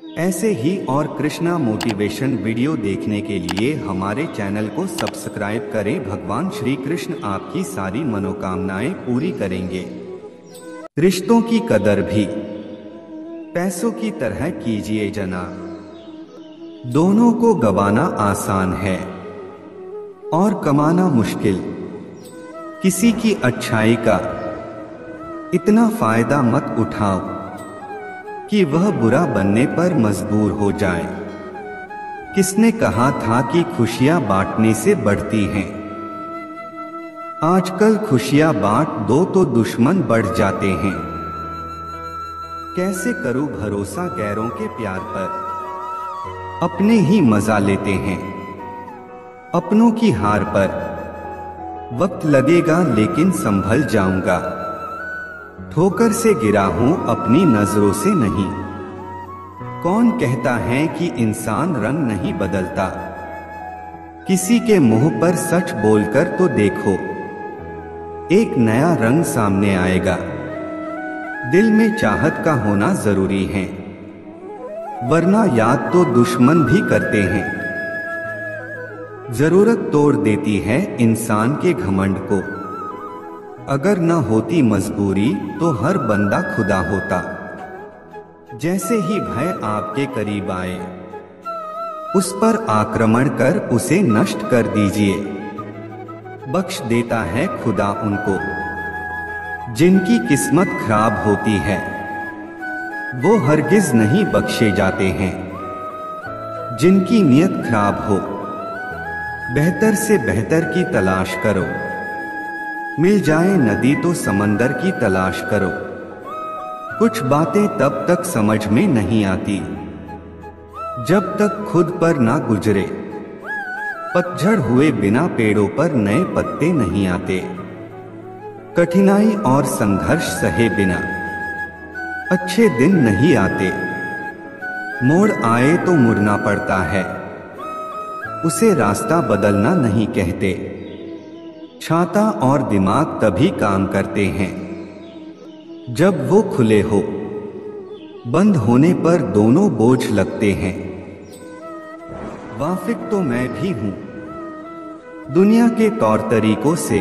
ऐसे ही और Krishna motivation video देखने के लिए हमारे चैनल को सब्सक्राइब करें। भगवान श्री कृष्ण आपकी सारी मनोकामनाएं पूरी करेंगे। रिश्तों की कदर भी पैसों की तरह कीजिए जनाब। दोनों को गंवाना आसान है और कमाना मुश्किल। किसी की अच्छाई का इतना फायदा मत उठाओ कि वह बुरा बनने पर मजबूर हो जाए। किसने कहा था कि खुशियां बांटने से बढ़ती हैं? आजकल खुशियां बांट दो तो दुश्मन बढ़ जाते हैं। कैसे करूं भरोसा गैरों के प्यार पर? अपने ही मजा लेते हैं अपनों की हार पर। वक्त लगेगा लेकिन संभल जाऊंगा। ठोकर से गिरा हूं अपनी नजरों से नहीं। कौन कहता है कि इंसान रंग नहीं बदलता? किसी के मुंह पर सच बोलकर तो देखो, एक नया रंग सामने आएगा। दिल में चाहत का होना जरूरी है, वरना याद तो दुश्मन भी करते हैं। जरूरत तोड़ देती है इंसान के घमंड को। अगर न होती मजबूरी तो हर बंदा खुदा होता। जैसे ही भय आपके करीब आए, उस पर आक्रमण कर उसे नष्ट कर दीजिए। बख्श देता है खुदा उनको जिनकी किस्मत खराब होती है। वो हरगिज नहीं बख्शे जाते हैं जिनकी नीयत खराब हो। बेहतर से बेहतर की तलाश करो। मिल जाए नदी तो समंदर की तलाश करो। कुछ बातें तब तक समझ में नहीं आती जब तक खुद पर ना गुजरे। पतझड़ हुए बिना पेड़ों पर नए पत्ते नहीं आते। कठिनाई और संघर्ष सहे बिना अच्छे दिन नहीं आते। मोड़ आए तो मुड़ना पड़ता है, उसे रास्ता बदलना नहीं कहते। छाता और दिमाग तभी काम करते हैं जब वो खुले हो। बंद होने पर दोनों बोझ लगते हैं। वाकिफ तो मैं भी हूं दुनिया के तौर तरीकों से,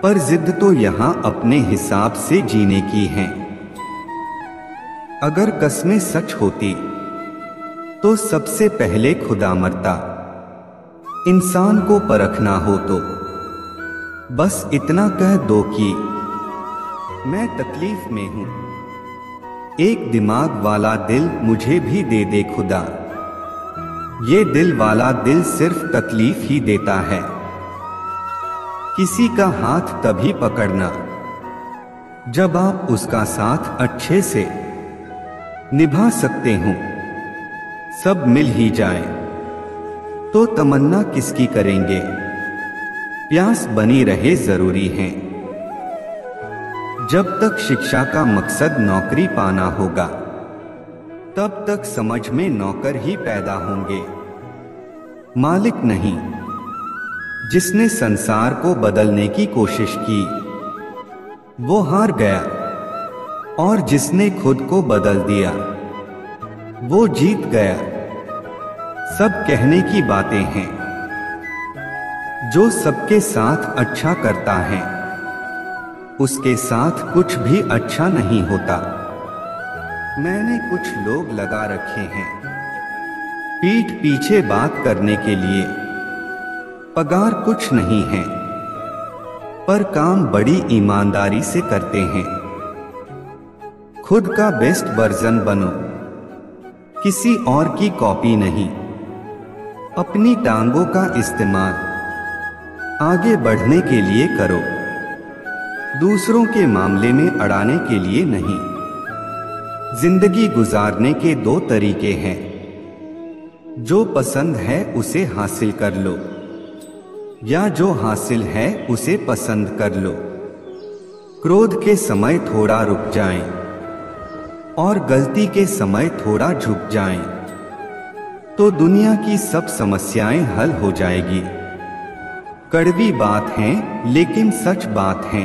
पर जिद तो यहां अपने हिसाब से जीने की है। अगर कस्में सच होती तो सबसे पहले खुदा मरता। इंसान को परखना हो तो बस इतना कह दो कि मैं तकलीफ में हूं। एक दिमाग वाला दिल मुझे भी दे दे खुदा। ये दिल वाला दिल सिर्फ तकलीफ ही देता है। किसी का हाथ तभी पकड़ना जब आप उसका साथ अच्छे से निभा सकते हो। सब मिल ही जाए तो तमन्ना किसकी करेंगे? प्यास बनी रहे जरूरी है। जब तक शिक्षा का मकसद नौकरी पाना होगा, तब तक समझ में नौकर ही पैदा होंगे, मालिक नहीं। जिसने संसार को बदलने की कोशिश की वो हार गया, और जिसने खुद को बदल दिया वो जीत गया। सब कहने की बातें हैं। जो सबके साथ अच्छा करता है उसके साथ कुछ भी अच्छा नहीं होता। मैंने कुछ लोग लगा रखे हैं पीठ पीछे बात करने के लिए। पगार कुछ नहीं है, पर काम बड़ी ईमानदारी से करते हैं। खुद का बेस्ट वर्जन बनो, किसी और की कॉपी नहीं। अपनी टांगों का इस्तेमाल आगे बढ़ने के लिए करो, दूसरों के मामले में अड़ाने के लिए नहीं। जिंदगी गुजारने के दो तरीके हैं, जो पसंद है उसे हासिल कर लो, या जो हासिल है उसे पसंद कर लो। क्रोध के समय थोड़ा रुक जाएं और गलती के समय थोड़ा झुक जाएं, तो दुनिया की सब समस्याएं हल हो जाएगी। कड़वी बात है लेकिन सच बात है।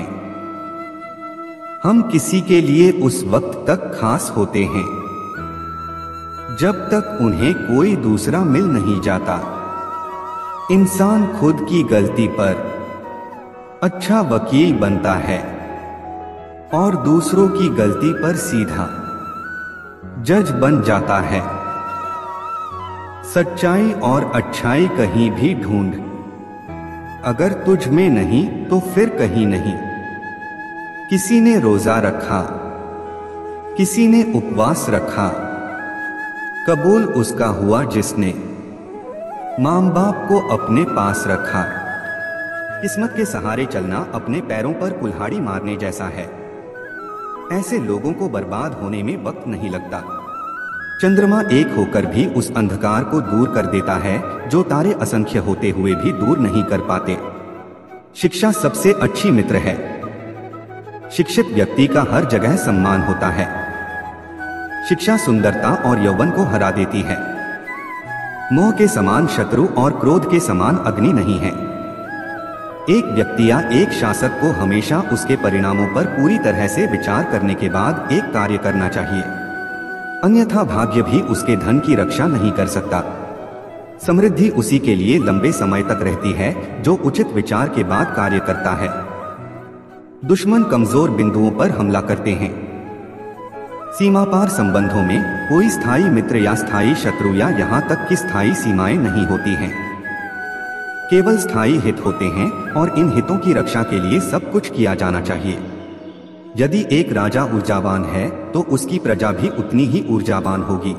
हम किसी के लिए उस वक्त तक खास होते हैं जब तक उन्हें कोई दूसरा मिल नहीं जाता। इंसान खुद की गलती पर अच्छा वकील बनता है और दूसरों की गलती पर सीधा जज बन जाता है। सच्चाई और अच्छाई कहीं भी ढूंढ, अगर तुझ में नहीं तो फिर कहीं नहीं। किसी ने रोजा रखा, किसी ने उपवास रखा, कबूल उसका हुआ जिसने मां बाप को अपने पास रखा। किस्मत के सहारे चलना अपने पैरों पर कुल्हाड़ी मारने जैसा है। ऐसे लोगों को बर्बाद होने में वक्त नहीं लगता। चंद्रमा एक होकर भी उस अंधकार को दूर कर देता है जो तारे असंख्य होते हुए भी दूर नहीं कर पाते। शिक्षा सबसे अच्छी मित्र है। शिक्षित व्यक्ति का हर जगह सम्मान होता है। शिक्षा सुंदरता और यौवन को हरा देती है। मोह के समान शत्रु और क्रोध के समान अग्नि नहीं है। एक व्यक्ति या एक शासक को हमेशा उसके परिणामों पर पूरी तरह से विचार करने के बाद एक कार्य करना चाहिए, अन्यथा भाग्य भी उसके धन की रक्षा नहीं कर सकता। समृद्धि उसी के लिए लंबे समय तक रहती है जो उचित विचार के बाद कार्य करता है। दुश्मन कमजोर बिंदुओं पर हमला करते हैं। सीमापार संबंधों में कोई स्थायी मित्र या स्थायी शत्रु या यहाँ तक कि स्थायी सीमाएं नहीं होती हैं। केवल स्थायी हित होते हैं और इन हितों की रक्षा के लिए सब कुछ किया जाना चाहिए। यदि एक राजा ऊर्जावान है तो उसकी प्रजा भी उतनी ही ऊर्जावान होगी।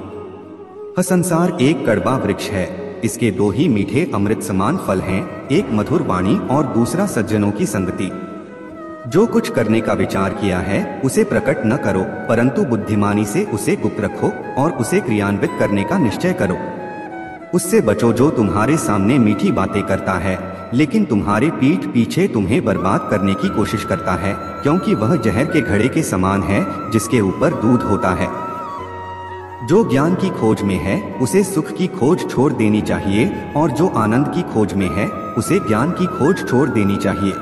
संसार एक कड़वा वृक्ष है, इसके दो ही मीठे अमृत समान फल हैं, एक मधुर वाणी और दूसरा सज्जनों की संगति। जो कुछ करने का विचार किया है उसे प्रकट न करो, परंतु बुद्धिमानी से उसे गुप्त रखो और उसे क्रियान्वित करने का निश्चय करो। उससे बचो जो तुम्हारे सामने मीठी बातें करता है लेकिन तुम्हारे पीठ पीछे तुम्हें बर्बाद करने की कोशिश करता है, क्योंकि वह जहर के घड़े के समान है जिसके ऊपर दूध होता है। जो ज्ञान की खोज में है उसे सुख की खोज छोड़ देनी चाहिए और जो आनंद की खोज में है उसे ज्ञान की खोज छोड़ देनी चाहिए।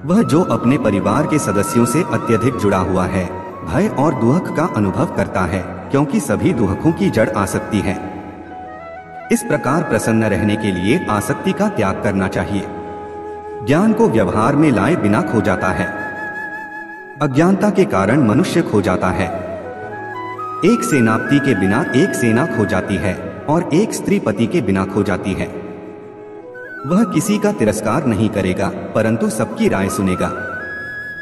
वह जो अपने परिवार के सदस्यों से अत्यधिक जुड़ा हुआ है भय और दुख का अनुभव करता है, क्योंकि सभी दुखों की जड़ आसक्ति है। इस प्रकार प्रसन्न रहने के लिए आसक्ति का त्याग करना चाहिए। ज्ञान को व्यवहार में लाए बिना खो जाता है। अज्ञानता के कारण मनुष्य खो जाता है। एक सेनापति के बिना एक सेना खो जाती है और एक स्त्री पति के बिना खो जाती है। वह किसी का तिरस्कार नहीं करेगा परंतु सबकी राय सुनेगा।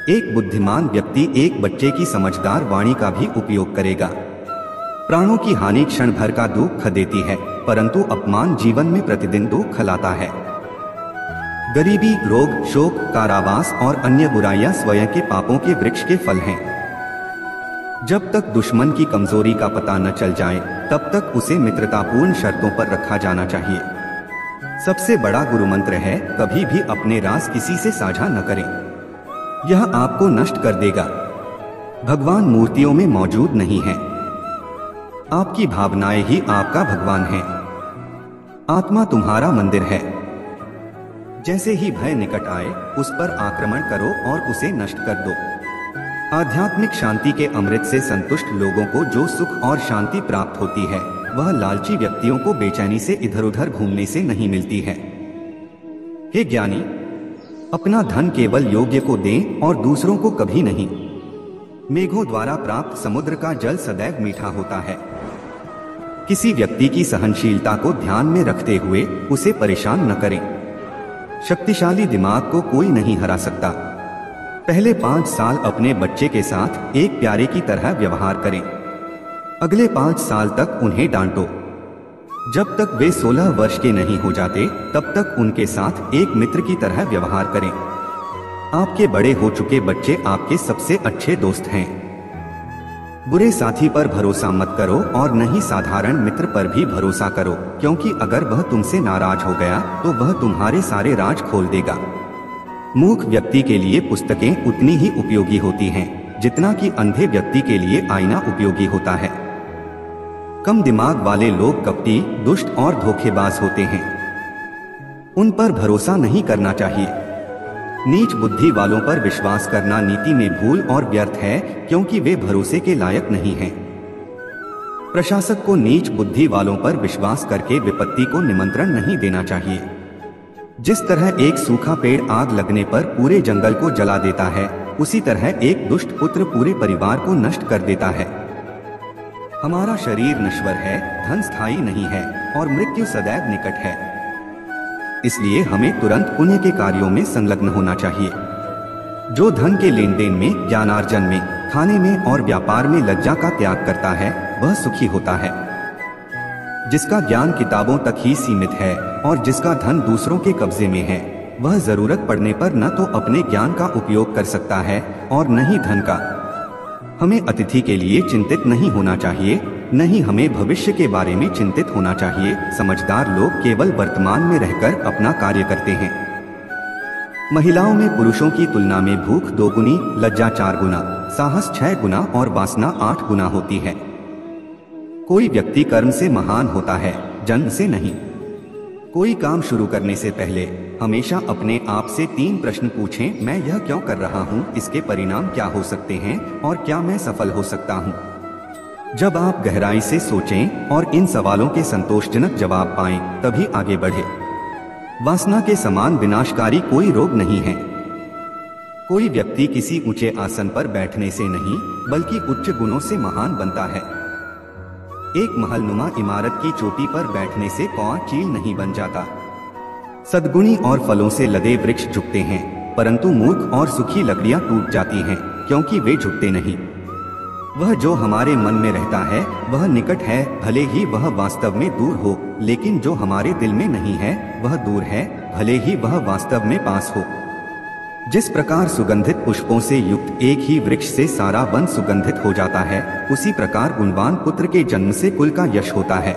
एक बुद्धिमान व्यक्ति एक बच्चे की समझदार वाणी का भी उपयोग करेगा। प्राणों की हानि क्षण भर का दुख देती है परंतु अपमान जीवन में प्रतिदिन दुख लाता है। गरीबी, रोग, शोक, कारावास और अन्य बुराइयां स्वयं के पापों के वृक्ष के फल हैं। जब तक दुश्मन की कमजोरी का पता न चल जाए तब तक उसे मित्रतापूर्ण शर्तों पर रखा जाना चाहिए। सबसे बड़ा गुरु मंत्र है, कभी भी अपने राज किसी से साझा न करें, यह आपको नष्ट कर देगा। भगवान मूर्तियों में मौजूद नहीं है, आपकी भावनाएं ही आपका भगवान है। आत्मा तुम्हारा मंदिर है। जैसे ही भय निकट आए उस पर आक्रमण करो और उसे नष्ट कर दो। आध्यात्मिक शांति के अमृत से संतुष्ट लोगों को जो सुख और शांति प्राप्त होती है वह लालची व्यक्तियों को बेचैनी से इधर उधर घूमने से नहीं मिलती है। हे ज्ञानी, अपना धन केवल योग्य को दें और दूसरों को कभी नहीं। मेघों द्वारा प्राप्त समुद्र का जल सदैव मीठा होता है। किसी व्यक्ति की सहनशीलता को ध्यान में रखते हुए उसे परेशान न करें। शक्तिशाली दिमाग को कोई नहीं हरा सकता। पहले 5 साल अपने बच्चे के साथ एक प्यारे की तरह व्यवहार करें। अगले 5 साल तक उन्हें डांटो। जब तक वे 16 वर्ष के नहीं हो जाते तब तक उनके साथ एक मित्र की तरह व्यवहार करें। आपके बड़े हो चुके बच्चे आपके सबसे अच्छे दोस्त हैं। बुरे साथी पर भरोसा मत करो और न ही साधारण मित्र पर भी भरोसा करो, क्योंकि अगर वह तुमसे नाराज हो गया तो वह तुम्हारे सारे राज खोल देगा। मूर्ख व्यक्ति के लिए पुस्तकें उतनी ही उपयोगी होती हैं जितना कि अंधे व्यक्ति के लिए आईना उपयोगी होता है। कम दिमाग वाले लोग कपटी, दुष्ट और धोखेबाज होते हैं। उन पर भरोसा नहीं करना चाहिए। नीच बुद्धि वालों पर विश्वास करना नीति में भूल और व्यर्थ है, क्योंकि वे भरोसे के लायक नहीं हैं। प्रशासक को नीच बुद्धि वालों पर विश्वास करके विपत्ति को निमंत्रण नहीं देना चाहिए। जिस तरह एक सूखा पेड़ आग लगने पर पूरे जंगल को जला देता है, उसी तरह एक दुष्ट पुत्र पूरे परिवार को नष्ट कर देता है। हमारा शरीर नश्वर है, धन स्थायी नहीं है और मृत्यु सदैव निकट है। इसलिए हमें तुरंत पुण्य के कार्यों में संलग्न होना चाहिए। जो धन के लेन देन में, ज्ञानार्जन में, खाने में और व्यापार में लज्जा का त्याग करता है, वह सुखी होता है। जिसका ज्ञान किताबों तक ही सीमित है और जिसका धन दूसरों के कब्जे में है, वह जरूरत पड़ने पर न तो अपने ज्ञान का उपयोग कर सकता है और न ही धन का। हमें अतिथि के लिए चिंतित नहीं होना चाहिए, न ही हमें भविष्य के बारे में चिंतित होना चाहिए। समझदार लोग केवल वर्तमान में रहकर अपना कार्य करते हैं। महिलाओं में पुरुषों की तुलना में भूख 2 गुनी, लज्जा 4 गुना, साहस 6 गुना और वासना 8 गुना होती है। कोई व्यक्ति कर्म से महान होता है, जन्म से नहीं। कोई काम शुरू करने से पहले हमेशा अपने आप से 3 प्रश्न पूछें। मैं यह क्यों कर रहा हूँ, इसके परिणाम क्या हो सकते हैं और क्या मैं सफल हो सकता हूँ। जब आप गहराई से सोचें और इन सवालों के संतोषजनक जवाब पाएं, तभी आगे बढ़े। वासना के समान विनाशकारी कोई रोग नहीं है। कोई व्यक्ति किसी ऊंचे आसन पर बैठने से नहीं, बल्कि उच्च गुणों से महान बनता है। एक महलनुमा इमारत की चोटी पर बैठने से कौआ चील नहीं बन जाता। सद्गुणी और फलों से लदे वृक्ष झुकते हैं, परंतु मूर्ख और सुखी लकड़ियां टूट जाती हैं, क्योंकि वे झुकते नहीं। वह जो हमारे मन में रहता है वह निकट है, भले ही वह वास्तव में दूर हो, लेकिन जो हमारे दिल में नहीं है वह दूर है, भले ही वह वास्तव में पास हो। जिस प्रकार सुगंधित पुष्पों से युक्त एक ही वृक्ष से सारा वन सुगंधित हो जाता है, उसी प्रकार गुणवान पुत्र के जन्म से कुल का यश होता है।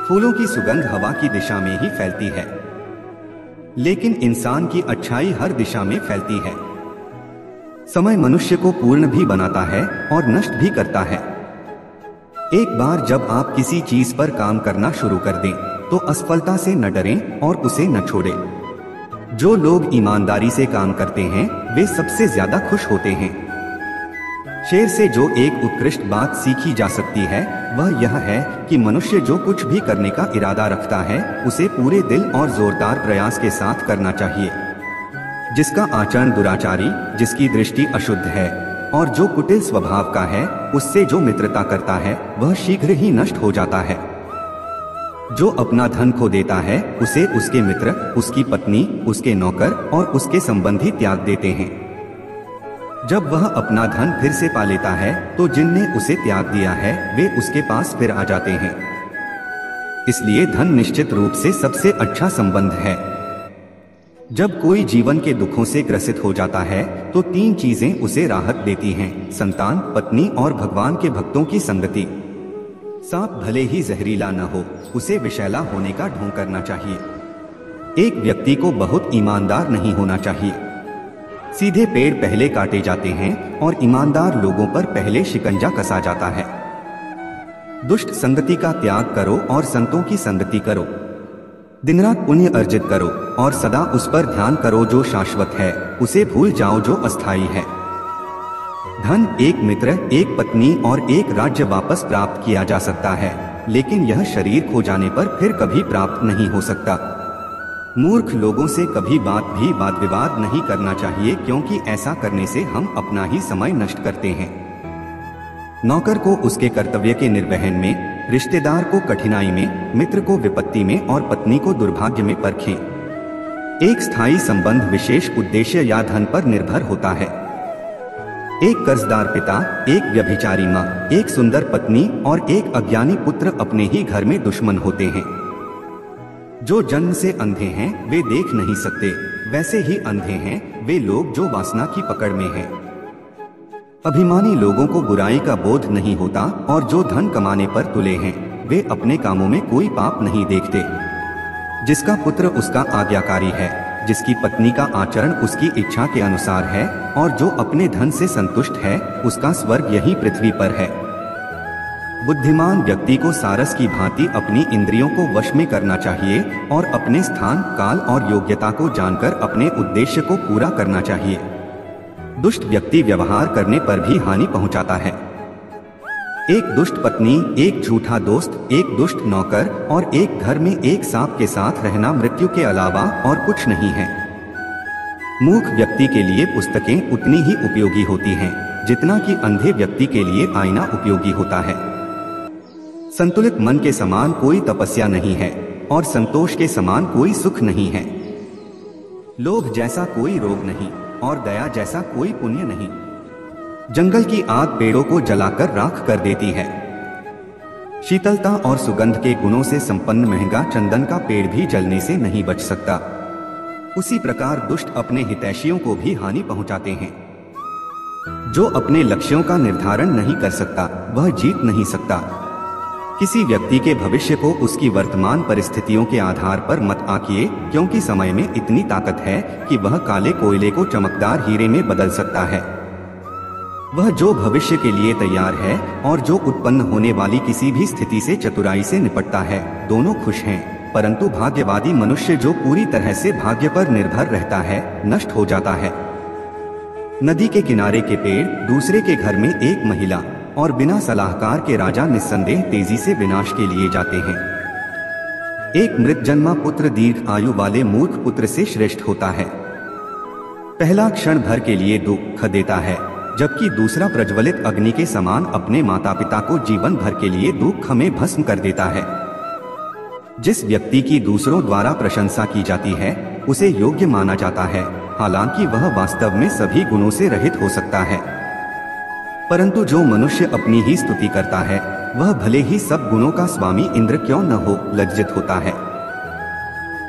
फूलों की सुगंध हवा की दिशा में ही फैलती है, लेकिन इंसान की अच्छाई हर दिशा में फैलती है। समय मनुष्य को पूर्ण भी बनाता है और नष्ट भी करता है। एक बार जब आप किसी चीज पर काम करना शुरू कर दें, तो असफलता से न डरें और उसे न छोड़ें। जो लोग ईमानदारी से काम करते हैं, वे सबसे ज्यादा खुश होते हैं। शेर से जो एक उत्कृष्ट बात सीखी जा सकती है, वह यह है कि मनुष्य जो कुछ भी करने का इरादा रखता है, उसे पूरे दिल और जोरदार प्रयास के साथ करना चाहिए। जिसका आचरण दुराचारी, जिसकी दृष्टि अशुद्ध है और जो कुटिल स्वभाव का है, उससे जो मित्रता करता है, वह शीघ्र ही नष्ट हो जाता है। जो अपना धन खो देता है, उसे उसके मित्र, उसकी पत्नी, उसके नौकर और उसके संबंधी त्याग देते हैं। जब वह अपना धन फिर से पा लेता है, तो जिनने उसे त्याग दिया है, वे उसके पास फिर आ जाते हैं। इसलिए धन निश्चित रूप से सबसे अच्छा संबंध है। जब कोई जीवन के दुखों से ग्रसित हो जाता है, तो 3 चीजें उसे राहत देती हैं: संतान, पत्नी और भगवान के भक्तों की संगति। सांप भले ही जहरीला न हो, उसे विषैला होने का ढोंग करना चाहिए। एक व्यक्ति को बहुत ईमानदार नहीं होना चाहिए। सीधे पेड़ पहले काटे जाते हैं और ईमानदार लोगों पर पहले शिकंजा कसा जाता है। दुष्ट संगति का त्याग करो और संतों की संगति करो। दिन रात पुण्य अर्जित करो और सदा उस पर ध्यान करो जो शाश्वत है, उसे भूल जाओ जो अस्थायी है। धन, एक मित्र, एक पत्नी और एक राज्य वापस प्राप्त किया जा सकता है, लेकिन यह शरीर खो जाने पर फिर कभी प्राप्त नहीं हो सकता। मूर्ख लोगों से कभी भी वाद विवाद नहीं करना चाहिए, क्योंकि ऐसा करने से हम अपना ही समय नष्ट करते हैं। नौकर को उसके कर्तव्य के निर्वहन में, रिश्तेदार को कठिनाई में, मित्र को विपत्ति में और पत्नी को दुर्भाग्य में परखें। एक स्थायी संबंध विशेष उद्देश्य या धन पर निर्भर होता है। एक कर्जदार पिता, एक व्यभिचारी माँ, एक सुंदर पत्नी और एक अज्ञानी पुत्र अपने ही घर में दुश्मन होते हैं। जो जन्म से अंधे हैं, वे देख नहीं सकते, वैसे ही अंधे हैं वे लोग जो वासना की पकड़ में हैं। अभिमानी लोगों को बुराई का बोध नहीं होता और जो धन कमाने पर तुले हैं, वे अपने कामों में कोई पाप नहीं देखते। जिसका पुत्र उसका आज्ञाकारी है, जिसकी पत्नी का आचरण उसकी इच्छा के अनुसार है और जो अपने धन से संतुष्ट है, उसका स्वर्ग यही पृथ्वी पर है। बुद्धिमान व्यक्ति को सारस की भांति अपनी इंद्रियों को वश में करना चाहिए और अपने स्थान, काल और योग्यता को जानकर अपने उद्देश्य को पूरा करना चाहिए। दुष्ट व्यक्ति व्यवहार करने पर भी हानि पहुंचाता है। एक दुष्ट पत्नी, एक झूठा दोस्त, एक दुष्ट नौकर और एक घर में एक सांप के साथ रहना मृत्यु के अलावा और कुछ नहीं है। मूर्ख व्यक्ति के लिए पुस्तकें उतनी ही उपयोगी होती हैं जितना कि अंधे व्यक्ति के लिए आईना उपयोगी होता है। संतुलित मन के समान कोई तपस्या नहीं है और संतोष के समान कोई सुख नहीं है। लोभ जैसा कोई रोग नहीं और दया जैसा कोई पुण्य नहीं। जंगल की आग पेड़ों को जलाकर राख कर देती है। शीतलता और सुगंध के गुणों से संपन्न महंगा चंदन का पेड़ भी जलने से नहीं बच सकता। उसी प्रकार दुष्ट अपने हितैषियों को भी हानि पहुंचाते हैं। जो अपने लक्ष्यों का निर्धारण नहीं कर सकता वह जीत नहीं सकता। किसी व्यक्ति के भविष्य को उसकी वर्तमान परिस्थितियों के आधार पर मत आंकिए, क्योंकि समय में इतनी ताकत है कि वह काले कोयले को चमकदार हीरे में बदल सकता है। वह जो भविष्य के लिए तैयार है और जो उत्पन्न होने वाली किसी भी स्थिति से चतुराई से निपटता है, दोनों खुश हैं। परंतु भाग्यवादी मनुष्य जो पूरी तरह से भाग्य पर निर्भर रहता है, नष्ट हो जाता है। नदी के किनारे के पेड़, दूसरे के घर में एक महिला और बिना सलाहकार के राजा निस्संदेह तेजी से विनाश के लिए जाते हैं। एक मृत जन्मा पुत्र दीर्घ आयु वाले मूर्ख पुत्र से श्रेष्ठ होता है। पहला क्षण भर के लिए दुख देता है, जबकि दूसरा प्रज्वलित अग्नि के समान अपने माता पिता को जीवन भर के लिए दुख में भस्म कर देता है। जिस व्यक्ति की दूसरों द्वारा प्रशंसा की जाती है उसे योग्य माना जाता है, हालांकि वह वास्तव में सभी गुणों से रहित हो सकता है। परंतु जो मनुष्य अपनी ही स्तुति करता है वह भले ही सब गुणों का स्वामी इंद्र क्यों न हो, लज्जित होता है।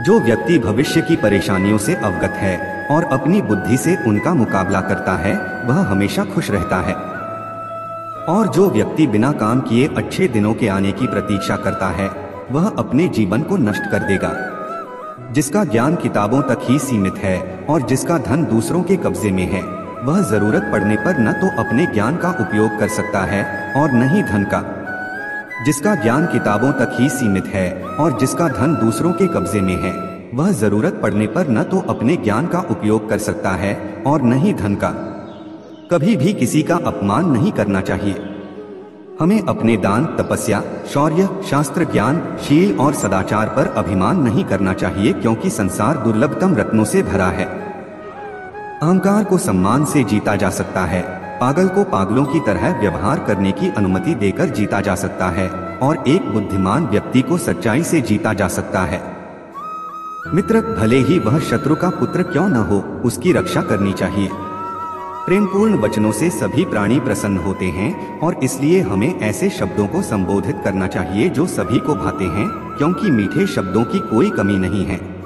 जो व्यक्ति भविष्य की परेशानियों से अवगत है और अपनी बुद्धि से उनका मुकाबला करता है वह हमेशा खुश रहता है। और जो व्यक्ति बिना काम किए अच्छे दिनों के आने की प्रतीक्षा करता है वह अपने जीवन को नष्ट कर देगा। जिसका ज्ञान किताबों तक ही सीमित है और जिसका धन दूसरों के कब्जे में है, वह जरूरत पड़ने पर न तो अपने ज्ञान का उपयोग कर सकता है और न ही धन का। जिसका ज्ञान किताबों तक ही सीमित है और जिसका धन दूसरों के कब्जे में है, वह जरूरत पड़ने पर न तो अपने ज्ञान का उपयोग कर सकता है और न ही धन का। कभी भी किसी का अपमान नहीं करना चाहिए। हमें अपने दान, तपस्या, शौर्य, शास्त्र ज्ञान, शील और सदाचार पर अभिमान नहीं करना चाहिए, क्योंकि संसार दुर्लभतम रत्नों से भरा है। अहंकार को सम्मान से जीता जा सकता है, पागल को पागलों की तरह व्यवहार करने की अनुमति देकर जीता जा सकता है और एक बुद्धिमान व्यक्ति को सच्चाई से जीता जा सकता है। मित्र भले ही वह शत्रु का पुत्र क्यों न हो, उसकी रक्षा करनी चाहिए। प्रेमपूर्ण वचनों से सभी प्राणी प्रसन्न होते हैं और इसलिए हमें ऐसे शब्दों को संबोधित करना चाहिए जो सभी को भाते हैं, क्योंकि मीठे शब्दों की कोई कमी नहीं है।